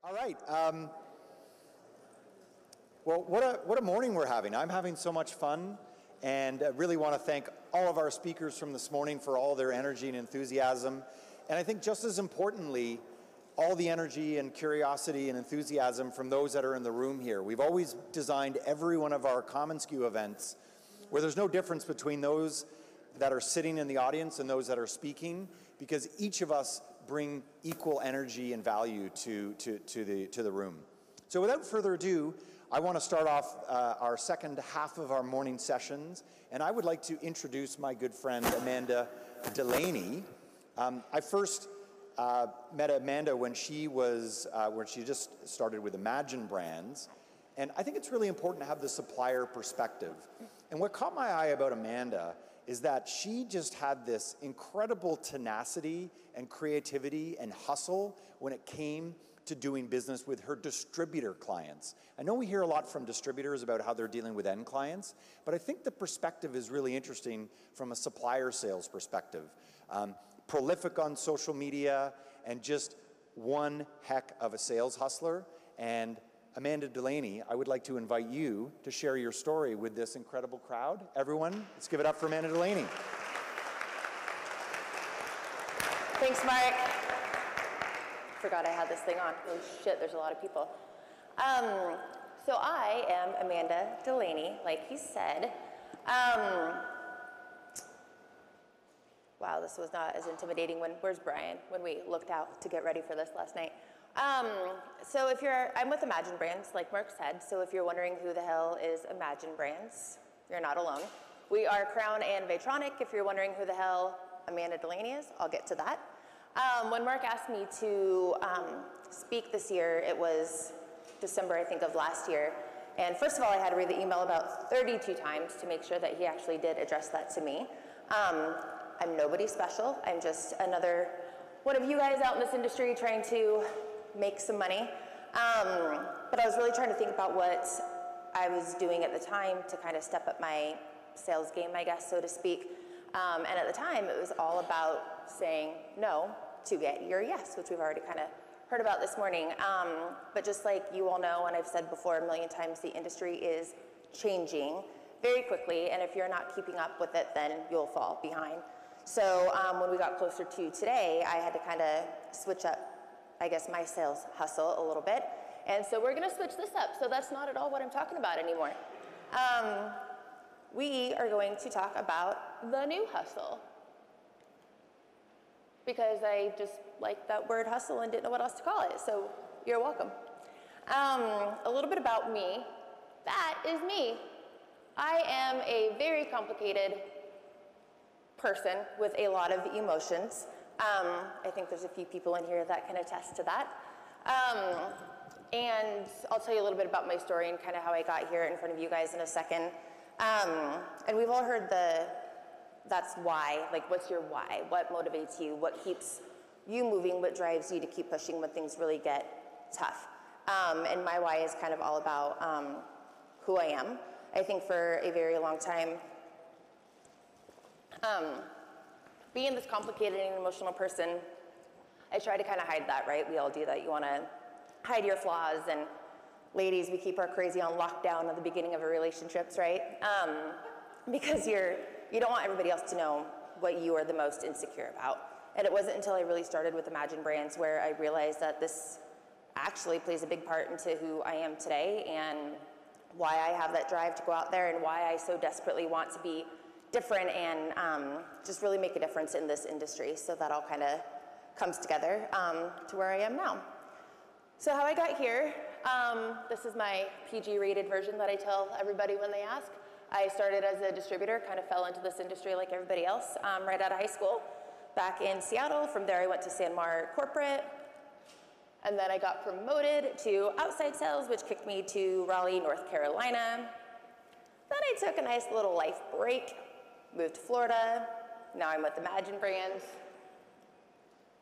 All right. Well, what a morning we're having. I'm having so much fun, and I really want to thank all of our speakers from this morning for all their energy and enthusiasm. And I think just as importantly, all the energy and curiosity and enthusiasm from those that are in the room here. We've always designed every one of our Common SKU events where there's no difference between those that are sitting in the audience and those that are speaking, because each of us bring equal energy and value to the room. So without further ado, I want to start off our second half of our morning sessions, and I would like to introduce my good friend Amanda Delaney. I first met Amanda when she just started with IMAGEN Brands, and I think it's really important to have the supplier perspective. And what caught my eye about Amanda is that she just had this incredible tenacity and creativity and hustle when it came to doing business with her distributor clients. I know we hear a lot from distributors about how they're dealing with end clients, but I think the perspective is really interesting from a supplier sales perspective. Prolific on social media and just one heck of a sales hustler. And Amanda Delaney, I would like to invite you to share your story with this incredible crowd. Everyone, let's give it up for Amanda Delaney. Thanks, Mark. Forgot I had this thing on. Oh shit, there's a lot of people. So I am Amanda Delaney, like he said. Wow, this was not as intimidating where's Brian? When we looked out to get ready for this last night. So I'm with IMAGEN Brands, like Mark said, so if you're wondering who the hell is IMAGEN Brands, you're not alone. We are Crown and Vatronic. If you're wondering who the hell Amanda Delaney is, I'll get to that. When Mark asked me to speak this year, it was December, I think, of last year. And first of all, I had to read the email about 32 times to make sure that he actually did address that to me. I'm nobody special. I'm just another one of you guys out in this industry trying to make some money. But I was really trying to think about what I was doing at the time to kind of step up my sales game, I guess, so to speak. And at the time, it was all about saying no to get your yes, which we've already kind of heard about this morning. But just like you all know, and I've said before a million times, the industry is changing very quickly, and if you're not keeping up with it, then you'll fall behind. So when we got closer to today, I had to kind of switch up, I guess, my sales hustle a little bit. And so we're going to switch this up. So that's not at all what I'm talking about anymore. We are going to talk about the new hustle. Because I just liked that word hustle and didn't know what else to call it. So you're welcome. A little bit about me. That is me. I am a very complicated person with a lot of emotions. I think there's a few people in here that can attest to that. And I'll tell you a little bit about my story and kind of how I got here in front of you guys in a second. And we've all heard that's why, like what's your why? What motivates you? What keeps you moving? What drives you to keep pushing when things really get tough? And my why is kind of all about who I am. I think for a very long time, being this complicated and emotional person, I try to kind of hide that, right? We all do that. You want to hide your flaws, and ladies, we keep our crazy on lockdown at the beginning of our relationships, right? Because you don't want everybody else to know what you are the most insecure about. And it wasn't until I really started with IMAGEN Brands where I realized that this actually plays a big part into who I am today and why I have that drive to go out there and why I so desperately want to be different and just really make a difference in this industry. So that all kind of comes together to where I am now. So how I got here, this is my PG-rated version that I tell everybody when they ask. I started as a distributor, kind of fell into this industry like everybody else right out of high school back in Seattle. From there I went to SanMar Corporate, and then I got promoted to outside sales, which kicked me to Raleigh, North Carolina. Then I took a nice little life break, moved to Florida. Now I'm with IMAGEN Brands.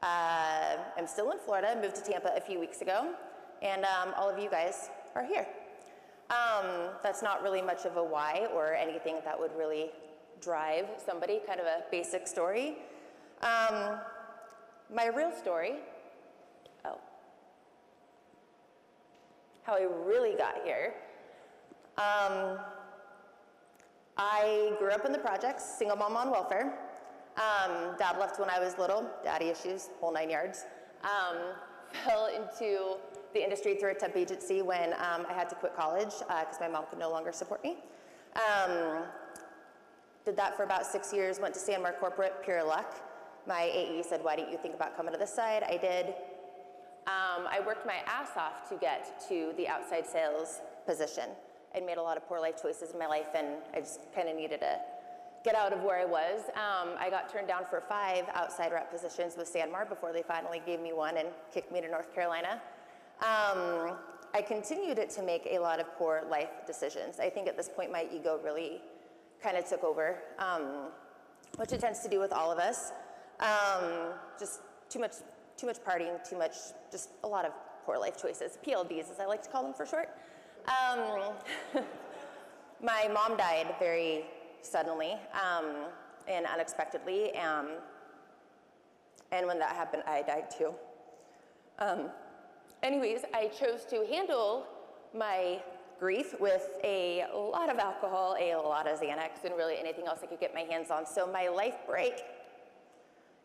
I'm still in Florida, moved to Tampa a few weeks ago, and all of you guys are here. That's not really much of a why or anything that would really drive somebody, kind of a basic story. My real story, how I really got here. I grew up in the projects, single mom on welfare. Dad left when I was little, daddy issues, whole 9 yards. Fell into the industry through a temp agency when I had to quit college because my mom could no longer support me. Did that for about 6 years, went to SanMar Corporate, pure luck. My AE said, why didn't you think about coming to this side? I did. I worked my ass off to get to the outside sales position. I'd made a lot of poor life choices in my life, and I just kind of needed to get out of where I was. I got turned down for 5 outside rep positions with SanMar before they finally gave me one and kicked me to North Carolina. I continued to make a lot of poor life decisions. I think at this point my ego really kind of took over, which it tends to do with all of us. Just too much partying, just a lot of poor life choices, PLDs as I like to call them for short. My mom died very suddenly and unexpectedly, and when that happened, I died too. Anyways, I chose to handle my grief with a lot of alcohol, a lot of Xanax, and really anything else I could get my hands on. So my life break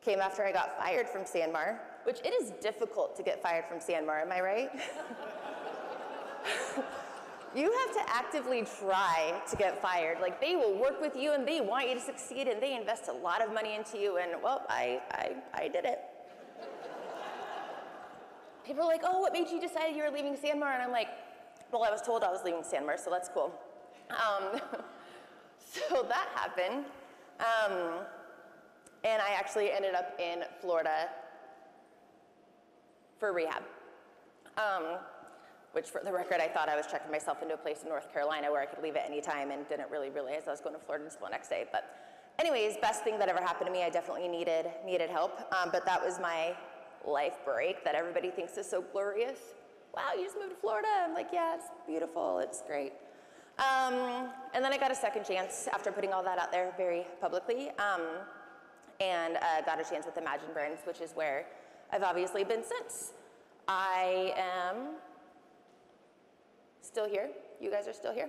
came after I got fired from SanMar, which it is difficult to get fired from SanMar, am I right? You have to actively try to get fired. Like, they will work with you and they want you to succeed and they invest a lot of money into you, and well, I did it. People are like, oh, what made you decide you were leaving SanMar? And I'm like, well, I was told I was leaving SanMar, so that's cool. So that happened. And I actually ended up in Florida for rehab. Which, for the record, I thought I was checking myself into a place in North Carolina where I could leave at any time and didn't really realize I was going to Florida until the next day. But anyways, best thing that ever happened to me. I definitely needed help. But that was my life break that everybody thinks is so glorious. Wow, you just moved to Florida. I'm like, yeah, it's beautiful. It's great. And then I got a second chance after putting all that out there very publicly. And got a chance with IMAGEN Brands, which is where I've obviously been since. I am still here. You guys are still here.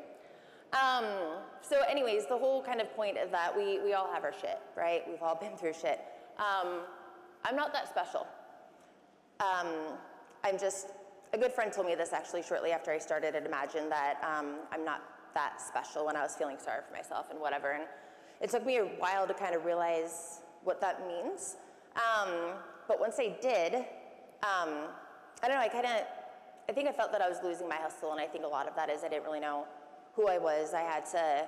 So anyways, the whole kind of point is that we all have our shit, right? We've all been through shit. I'm not that special. I'm just, a good friend told me this actually shortly after I started at IMAGEN, that I'm not that special when I was feeling sorry for myself and whatever. And it took me a while to kind of realize what that means. But once I did, I don't know, I think I felt that I was losing my hustle, and I think a lot of that is I didn't really know who I was. I had to,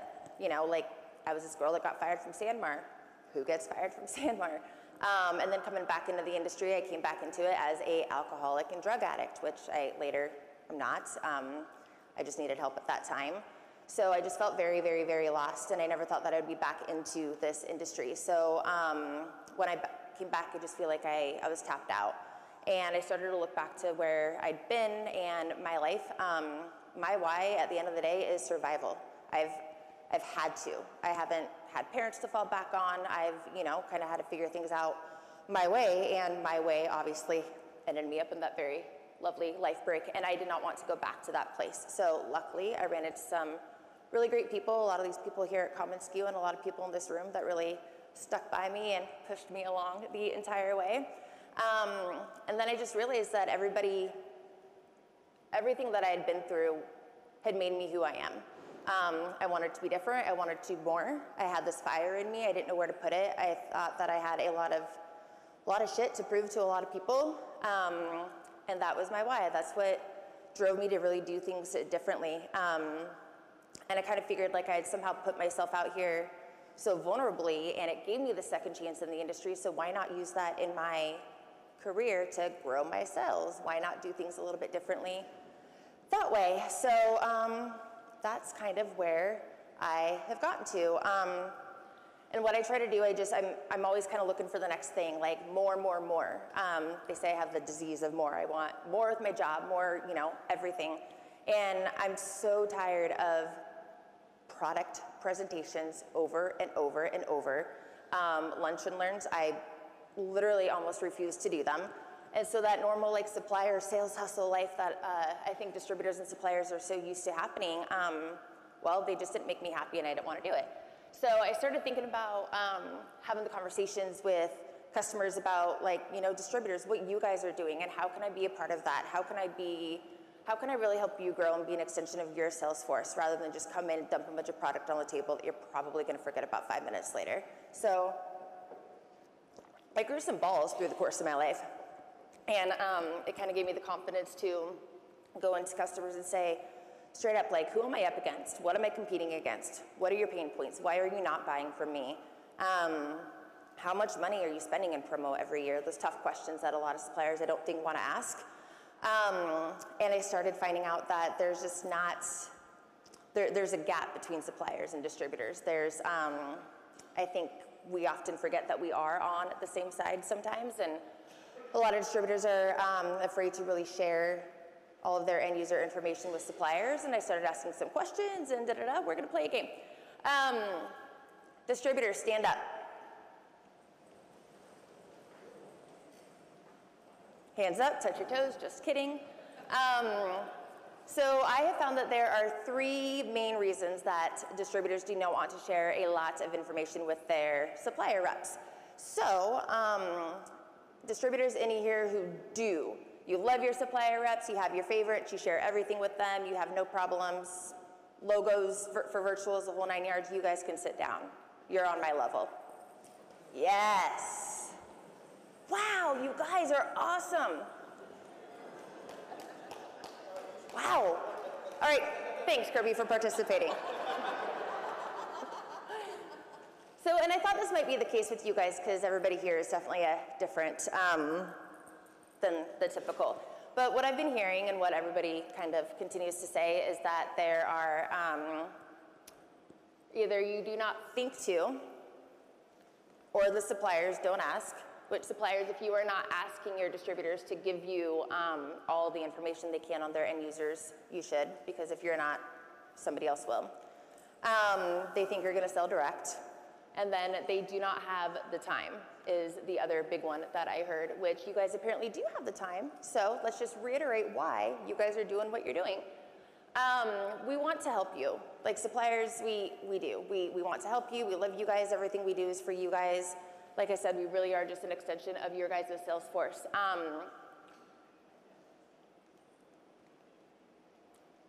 like, I was this girl that got fired from SanMar. Who gets fired from SanMar? And then coming back into the industry, I came back into it as a alcoholic and drug addict, which I later am not. I just needed help at that time. So I just felt very, very, very lost, and I never thought that I would be back into this industry. So when I came back, I just feel like I was tapped out. And I started to look back to where I'd been and my life. My why at the end of the day is survival. I've had to. I haven't had parents to fall back on. I've, kind of had to figure things out my way, and my way obviously ended me up in that very lovely life break, and I did not want to go back to that place. So luckily, I ran into some really great people, a lot of these people here at Common SKU, and a lot of people in this room that really stuck by me and pushed me along the entire way. And then I just realized that everything that I had been through had made me who I am. I wanted to be different. I wanted to do more. I had this fire in me. I didn't know where to put it. I thought that I had a lot of shit to prove to a lot of people. And that was my why. That's what drove me to really do things differently. And I kind of figured like I had somehow put myself out here so vulnerably, and it gave me the second chance in the industry, so why not use that in my career to grow my sales? Why not do things a little bit differently that way? So that's kind of where I have gotten to. And what I try to do, I'm always kind of looking for the next thing, like more. They say I have the disease of more. I want more with my job, more, everything. And I'm so tired of product presentations over and over and over. Lunch and learns, I literally almost refuse to do them. And so that normal like supplier sales hustle life that I think distributors and suppliers are so used to happening, well, they just didn't make me happy and I didn't want to do it. So I started thinking about having the conversations with customers about like, you know, distributors, what you guys are doing and how can I be a part of that? How can I really help you grow and be an extension of your sales force rather than just come in and dump a bunch of product on the table that you're probably going to forget about 5 minutes later. So I grew some balls through the course of my life. And it kind of gave me the confidence to go into customers and say, straight up, like, who am I up against? What am I competing against? What are your pain points? Why are you not buying from me? How much money are you spending in promo every year? Those tough questions that a lot of suppliers I don't think want to ask. And I started finding out that there's just not, there's a gap between suppliers and distributors. There's, I think we often forget that we are on the same side sometimes, and a lot of distributors are afraid to really share all of their end user information with suppliers, and I started asking some questions and we're gonna play a game. Distributors, stand up. Hands up, touch your toes, just kidding. So I have found that there are 3 main reasons that distributors do not want to share a lot of information with their supplier reps. So, distributors in here who do. You love your supplier reps, you have your favorites, you share everything with them, you have no problems, logos for virtuals, the whole 9 yards, you guys can sit down. You're on my level. Yes. Wow, you guys are awesome. Wow. All right, thanks Kirby for participating. So, and I thought this might be the case with you guys because everybody here is definitely a different than the typical. But what I've been hearing and what everybody kind of continues to say is that there are either you do not think to, or the suppliers don't ask. Which suppliers, if you are not asking your distributors to give you all the information they can on their end users, you should, because if you're not, somebody else will. They think you're gonna sell direct. And then they do not have the time is the other big one that I heard, which you guys apparently do have the time. So let's just reiterate why you guys are doing what you're doing. We want to help you. Like suppliers, we do. We want to help you. We love you guys. Everything we do is for you guys. Like I said, we really are just an extension of your guys' sales force.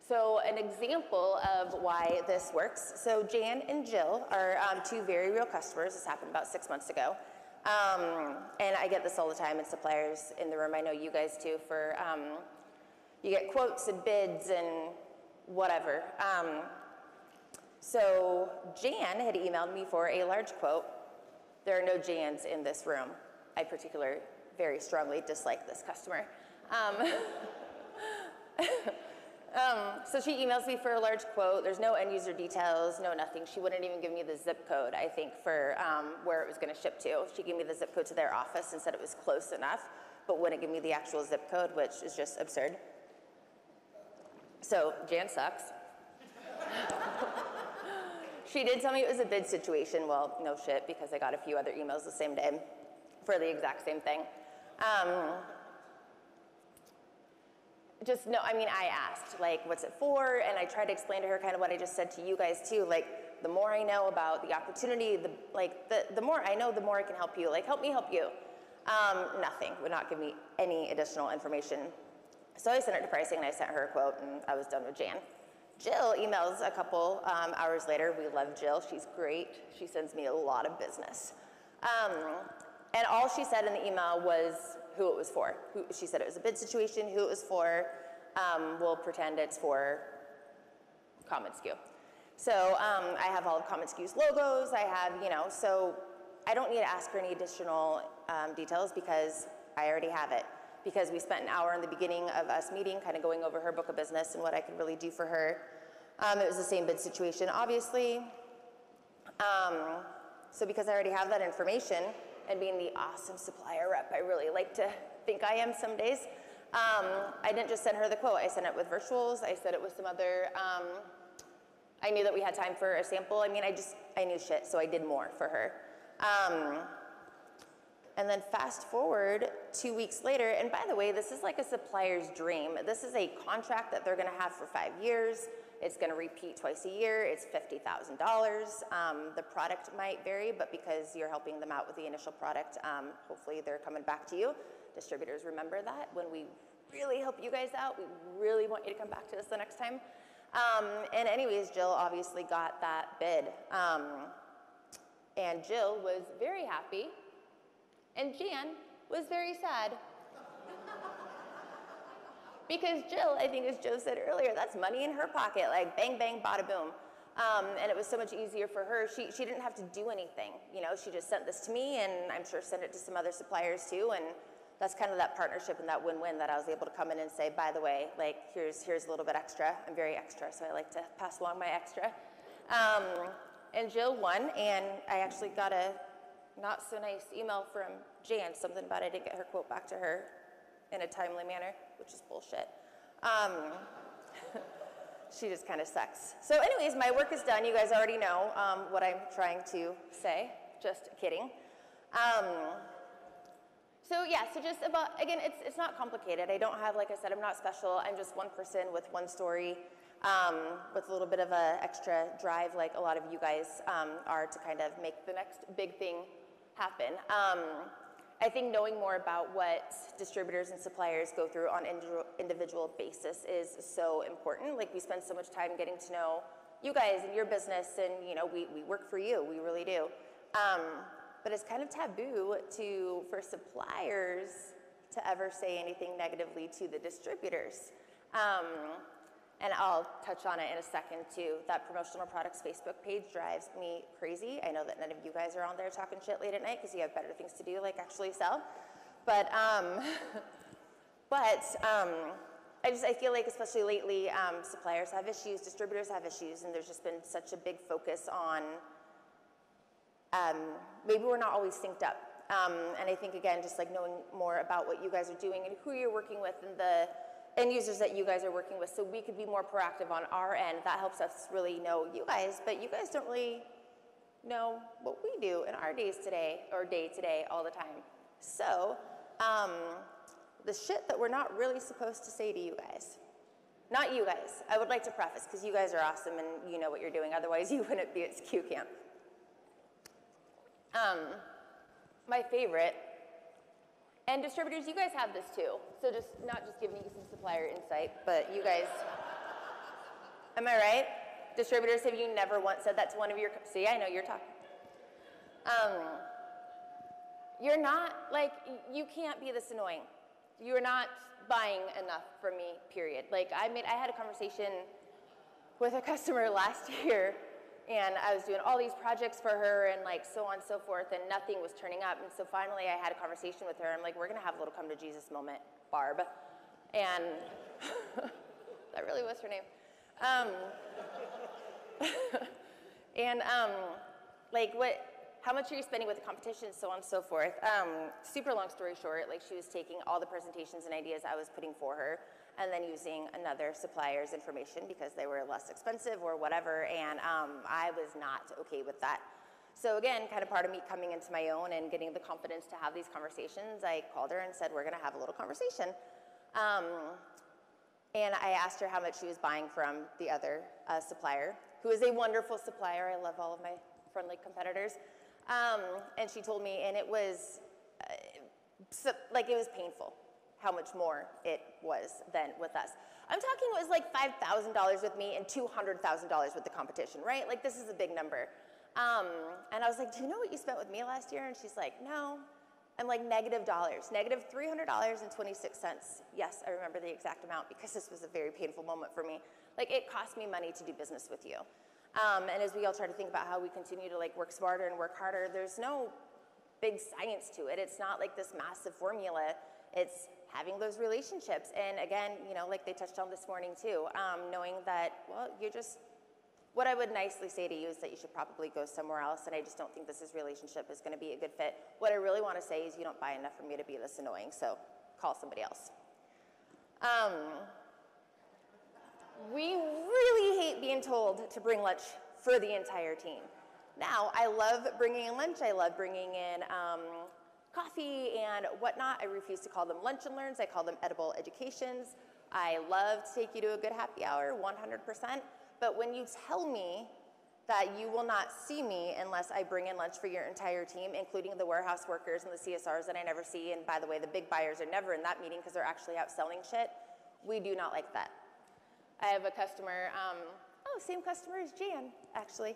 So an example of why this works. So Jan and Jill are 2 very real customers. This happened about 6 months ago. And I get this all the time, and suppliers in the room, I know you guys too, for you get quotes and bids and whatever. So Jan had emailed me for a large quote. There are no Jans in this room. I particularly very strongly dislike this customer. So she emails me for a large quote. There's no end user details, no nothing. She wouldn't even give me the zip code, I think, for where it was gonna ship to. She gave me the zip code to their office and said it was close enough, but wouldn't give me the actual zip code, which is just absurd. So Jan sucks. She did tell me it was a bid situation. Well, no shit, because I got a few other emails the same day for the exact same thing. Just no, I mean, I asked, like, what's it for? And I tried to explain to her kind of what I just said to you guys too. Like, the more I know about the opportunity, the more I know, the more I can help you. Like, help me help you. Nothing, would not give me any additional information. So I sent her to pricing and I sent her a quote and I was done with Jan. Jill emails a couple hours later. We love Jill, she's great. She sends me a lot of business. And all she said in the email was who it was for. She said it was a bid situation, who it was for. We'll pretend it's for Common SKU. So I have all of Common SKU's logos, I have, you know, so I don't need to ask her any additional details because I already have it. Because we spent an hour in the beginning of us meeting, kind of going over her book of business and what I could really do for her. It was the same bid situation, obviously. So because I already have that information, and being the awesome supplier rep I really like to think I am some days, I didn't just send her the quote. I sent it with virtuals. I sent it with some other, I knew that we had time for a sample. I mean, I knew shit, so I did more for her. And then fast forward 2 weeks later, and by the way, this is like a supplier's dream. This is a contract that they're gonna have for 5 years. It's gonna repeat twice a year. It's $50,000. The product might vary, but because you're helping them out with the initial product, hopefully they're coming back to you. Distributors, remember that. When we really help you guys out, we really want you to come back to us the next time. And anyways, Jill obviously got that bid. And Jill was very happy. And Jan was very sad. Because Jill, I think as Joe said earlier, that's money in her pocket, like bang, bang, bada boom. And it was so much easier for her. She didn't have to do anything. You know, she just sent this to me, and I'm sure sent it to some other suppliers too. And that's kind of that partnership and that win-win that I was able to come in and say, by the way, like here's a little bit extra. I'm very extra, so I like to pass along my extra. And Jill won, and I actually got a not so nice email from Jan, something about I didn't get her quote back to her in a timely manner, which is bullshit. She just kind of sucks. So anyways, my work is done. You guys already know what I'm trying to say. Just kidding. So yeah, so just about, again, it's not complicated. I don't have, like I said, I'm not special. I'm just one person with one story, with a little bit of a extra drive like a lot of you guys are to kind of make the next big thing happen. I think knowing more about what distributors and suppliers go through on individual basis is so important. Like we spend so much time getting to know you guys and your business, and you know we work for you, we really do. But it's kind of taboo for suppliers to ever say anything negatively to the distributors. And I'll touch on it in a second too. That promotional products Facebook page drives me crazy. I know that none of you guys are on there talking shit late at night because you have better things to do, like actually sell. But I feel like especially lately, suppliers have issues, distributors have issues, and there's just been such a big focus on maybe we're not always synced up. And I think again, just like knowing more about what you guys are doing and who you're working with and the end users that you guys are working with, so we could be more proactive on our end. That helps us really know you guys, but you guys don't really know what we do in our days today, or day to day all the time. So the shit that we're not really supposed to say to you guys. Not you guys. I would like to preface, because you guys are awesome and you know what you're doing, otherwise you wouldn't be at SkuCamp. My favorite, and distributors, you guys have this too, so just not just giving you some supplier insight, but you guys, am I right? Distributors, have you never once said that to one of your, see, I know you're talking. You're not, like, you can't be this annoying. You're not buying enough from me, period. Like, I had a conversation with a customer last year, and I was doing all these projects for her and like so on and so forth, and nothing was turning up. And so finally I had a conversation with her. I'm like, we're gonna have a little come to Jesus moment, Barb. And that really was her name. Like how much are you spending with the competition, so on and so forth. Super long story short, like she was taking all the presentations and ideas I was putting for her and then using another supplier's information because they were less expensive or whatever, and I was not okay with that. So again, kind of part of me coming into my own and getting the confidence to have these conversations, I called her and said, we're gonna have a little conversation. And I asked her how much she was buying from the other supplier, who is a wonderful supplier. I love all of my friendly competitors. And she told me, and it was, like it was painful how much more it was than with us. I'm talking it was like $5,000 with me and $200,000 with the competition, right? Like this is a big number. And I was like, do you know what you spent with me last year? And she's like, no. I'm like, negative dollars, negative $300.26. Yes, I remember the exact amount because this was a very painful moment for me. Like it cost me money to do business with you. And as we all try to think about how we continue to like work smarter and work harder, there's no big science to it. It's not like this massive formula. It's having those relationships. And again, you know, like they touched on this morning too, knowing that, well, you're just, what I would nicely say to you is that you should probably go somewhere else, and I just don't think this relationship is gonna be a good fit. What I really wanna say is you don't buy enough from me to be this annoying, so call somebody else. We really hate being told to bring lunch for the entire team. Now, I love bringing in lunch, I love bringing in coffee and whatnot. I refuse to call them lunch and learns. I call them edible educations. I love to take you to a good happy hour, 100%. But when you tell me that you will not see me unless I bring in lunch for your entire team, including the warehouse workers and the CSRs that I never see, and by the way, the big buyers are never in that meeting because they're actually out selling shit, we do not like that. I have a customer, same customer as Jan, actually.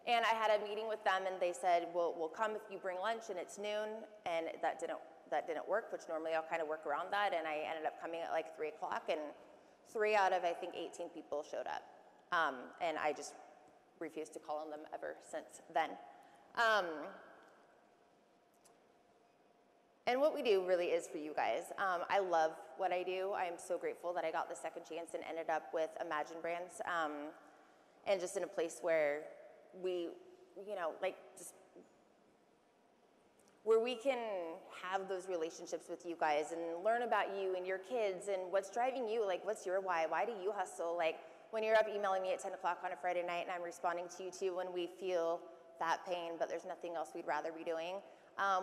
And I had a meeting with them, and they said, we'll come if you bring lunch, and it's noon, and that didn't work, which normally I'll kind of work around that, and I ended up coming at like 3 o'clock, and 3 out of, I think, 18 people showed up. And I just refused to call on them ever since then. And what we do really is for you guys. I love what I do. I am so grateful that I got the second chance and ended up with IMAGEN Brands, and just in a place where we, where we can have those relationships with you guys and learn about you and your kids and what's driving you, like what's your why? Why do you hustle? Like when you're up emailing me at 10 o'clock on a Friday night and I'm responding to you too when we feel that pain, but there's nothing else we'd rather be doing.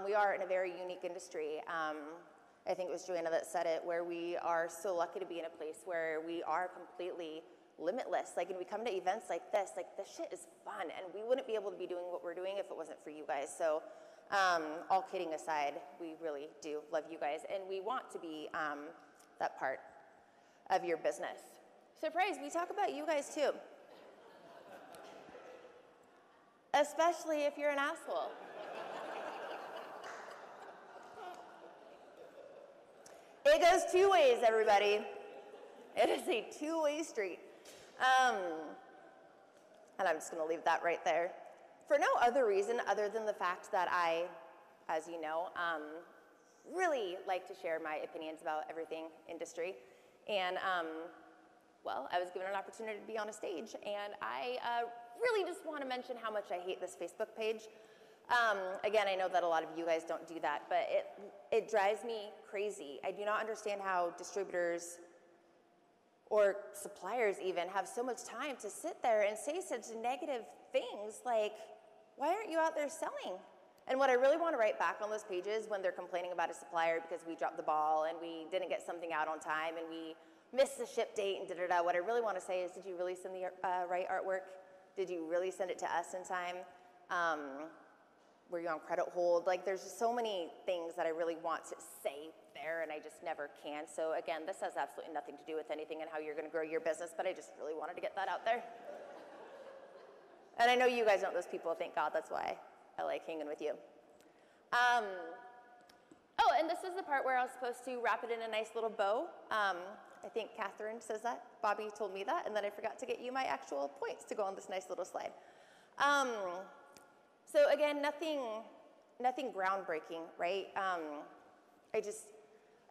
We are in a very unique industry. I think it was Joanna that said it, where we are so lucky to be in a place where we are completely limitless. Like, and we come to events like this shit is fun, and we wouldn't be able to be doing what we're doing if it wasn't for you guys. So all kidding aside, we really do love you guys, and we want to be that part of your business. Surprise, we talk about you guys too. Especially if you're an asshole. It goes 2 ways, everybody. It is a two-way street. And I'm just going to leave that right there. For no other reason other than the fact that I, as you know, really like to share my opinions about everything industry. And, well, I was given an opportunity to be on a stage, and I really just want to mention how much I hate this Facebook page. Again, I know that a lot of you guys don't do that, but it drives me crazy. I do not understand how distributors or suppliers even have so much time to sit there and say such negative things like, why aren't you out there selling? And what I really want to write back on those pages when they're complaining about a supplier because we dropped the ball and we didn't get something out on time and we missed the ship date and da-da-da, what I really want to say is, did you really send the right artwork? Did you really send it to us in time? Were you on credit hold? Like, there's just so many things that I really want to say there, and I just never can. So again, this has absolutely nothing to do with anything and how you're going to grow your business, but I just really wanted to get that out there. And I know you guys aren't those people, thank God. That's why I like hanging with you. Oh, and this is the part where I was supposed to wrap it in a nice little bow. I think Catherine says that. Bobby told me that, and then I forgot to get you my actual points to go on this nice little slide. So again, nothing groundbreaking, right?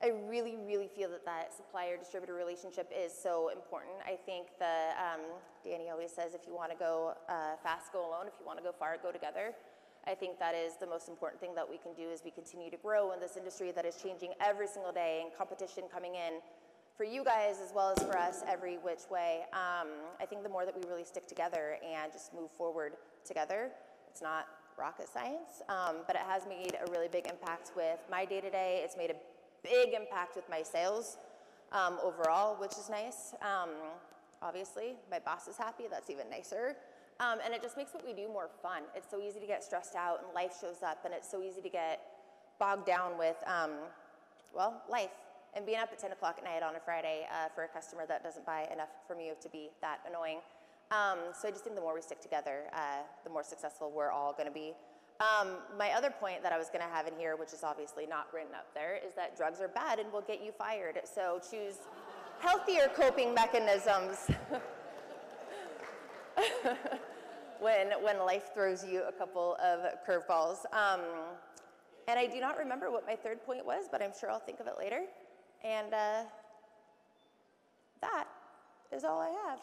I really, really feel that supplier-distributor relationship is so important. I think Danny always says, if you want to go fast, go alone. If you want to go far, go together. I think that is the most important thing that we can do as we continue to grow in this industry that is changing every single day and competition coming in for you guys as well as for us every which way. I think the more that we really stick together and just move forward together, it's not rocket science, but it has made a really big impact with my day-to-day. It's made a big impact with my sales overall, which is nice. Obviously, my boss is happy. That's even nicer. And it just makes what we do more fun. It's so easy to get stressed out, and life shows up, and it's so easy to get bogged down with, well, life. And being up at 10 o'clock at night on a Friday for a customer that doesn't buy enough from you to be that annoying. So I just think the more we stick together, the more successful we're all going to be. My other point that I was going to have in here, which is obviously not written up there, is that drugs are bad and will get you fired. So choose healthier coping mechanisms when life throws you a couple of curveballs. And I do not remember what my third point was, but I'm sure I'll think of it later. And that is all I have.